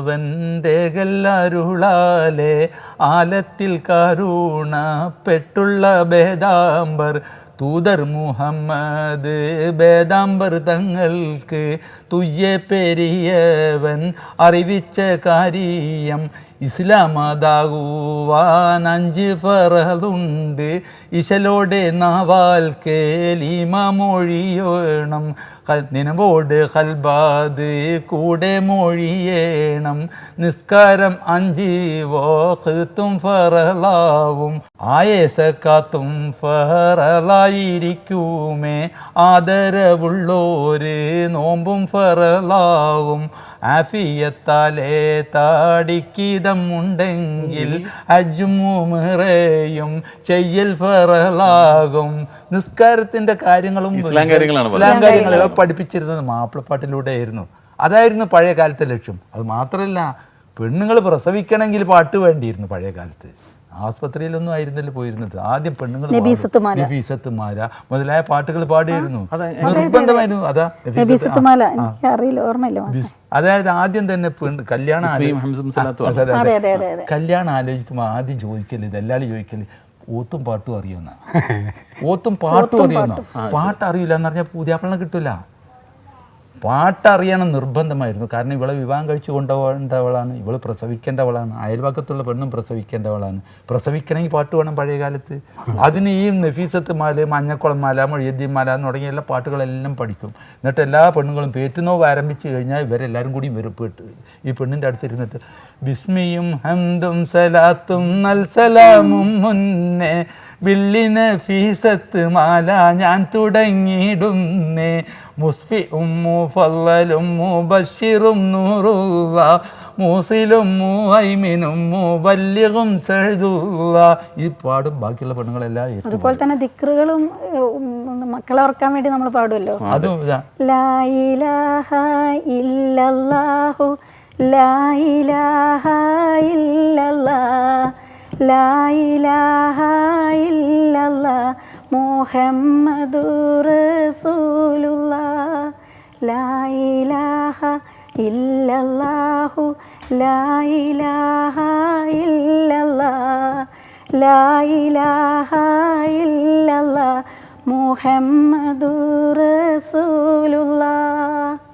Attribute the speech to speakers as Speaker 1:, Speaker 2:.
Speaker 1: വന്റെകല്ലരുളാലെ ആലത്തിൽ കരുണപ്പെട്ടുള്ള ബേദാംബർ തൂതർ മുഹമ്മദ് ബേദാംബർ തങ്ങൾക്ക് തുയ്യ പെരിയവൻ അറിവിച്ച കാര്യം ഇസ്ലാമതാകുവാൻ 5 ഫറലുണ്ട് ഇശലോടെ നാവാൽ കേലിമ മൊഴിയണം നിനവോട് ഹൽബാദ് കൂടെ മൊഴിയേണം നിസ്കാരം 5 വഖ്തും ഫറലാവും ആയേസക്കാത്തും ഫറലായിരിക്കുമേ ആദരവുള്ളോര് നോമ്പും ഫറലാവും ആഫിയത്താലേ താടിക്കിതമുണ്ടെങ്കിൽ ഹജ്ജും ഉംറയും ചെയ്യൽ ഫറലാകും. നിസ്കാരത്തിന്റെ കാര്യങ്ങളും ഇസ്ലാം കാര്യങ്ങൾ പഠിപ്പിച്ചിരുന്നത് മാപ്പിളപ്പാട്ടിലൂടെ ആയിരുന്നു. അതായിരുന്നു പഴയ കാലത്തെ ലക്ഷ്യം. അത് മാത്രമല്ല, പെണ്ണുങ്ങൾ പ്രസവിക്കണമെങ്കിൽ പാട്ട് വേണ്ടിയിരുന്നു പഴയ കാലത്ത്. ആസ്പത്രിയിലൊന്നും ആയിരുന്നല്ലോ പോയിരുന്നത്. ആദ്യം പെണ്ണുങ്ങൾ നബീസത്തുമാല മുതലായ പാട്ടുകൾ പാടിയിരുന്നു, നിർബന്ധമായിരുന്നു. അതായത് ആദ്യം തന്നെ കല്യാണം ആലോചിക്കുമ്പോൾ ആദ്യം ചോദിക്കല്, ദല്ലാളി ചോദിക്കല്, ഓത്തും പാട്ടും അറിയുന്ന. ഓത്തും പാട്ടും അറിയുന്ന. പാട്ട് അറിയില്ല എന്ന് പറഞ്ഞാൽ പുതിയാപ്പിളനെ കിട്ടൂല. പാട്ടറിയണം നിർബന്ധമായിരുന്നു. കാരണം ഇവളെ വിവാഹം കഴിച്ചു കൊണ്ടുപോകേണ്ടവളാണ്, ഇവൾ പ്രസവിക്കേണ്ടവളാണ്, അയൽവക്കത്തുള്ള പെണ്ണും പ്രസവിക്കേണ്ടവളാണ്. പ്രസവിക്കണമെങ്കിൽ പാട്ട് വേണം പഴയ കാലത്ത്. അതിന് ഈ നഫീസത്ത് മാല, മഞ്ഞക്കുളം മാല, മൊഴിയദ്ദീൻ മാല എന്ന് തുടങ്ങിയ എല്ലാ പാട്ടുകളെല്ലാം പഠിക്കും. എന്നിട്ട് എല്ലാ പെണ്ണുങ്ങളും പേറ്റുനോവ് ആരംഭിച്ച് കഴിഞ്ഞാൽ ഇവരെല്ലാവരും കൂടി വരും. ഈ പെണ്ണിൻ്റെ അടുത്തിരുന്നിട്ട് ബിസ്മിയും ഹംദും സലാത്തും നൽസലാമും മുന്നേ ബില്ലിന് ഫീസത്ത് മാല ഞാൻ തുടങ്ങിയിടുന്നേ മുസ്ഫി ഉമ്മു ഫല്ലലും മുബശ്ശിറും നൂറുള്ള മൂസിലും മുഹൈമിനും മുബല്ലിഗും സഅദുള്ള. ഈ പാടും ബാക്കിയുള്ള പെണ്ണുങ്ങളെല്ലാം.
Speaker 2: അതുപോലെ തന്നെ ദിക്റുകളും മക്കളെ ഓർക്കാൻ വേണ്ടി നമ്മൾ പാടുമല്ലോ. അതും ലാ ഇലാഹ ഇല്ലല്ലാഹു ലാ ഇലാഹ ഇല്ലല്ലാഹ് ലാ ഇലാഹ ഇല്ലല്ലാഹ് മുഹമ്മദുർ റസൂലുള്ളാഹ് ലാ ഇലാഹ ഇല്ലല്ലാഹു ലാ ഇലാഹ ഇല്ലല്ലാഹ് ലാ ഇലാഹ ഇല്ലല്ലാഹ് മുഹമ്മദുർ റസൂലുള്ളാഹ്.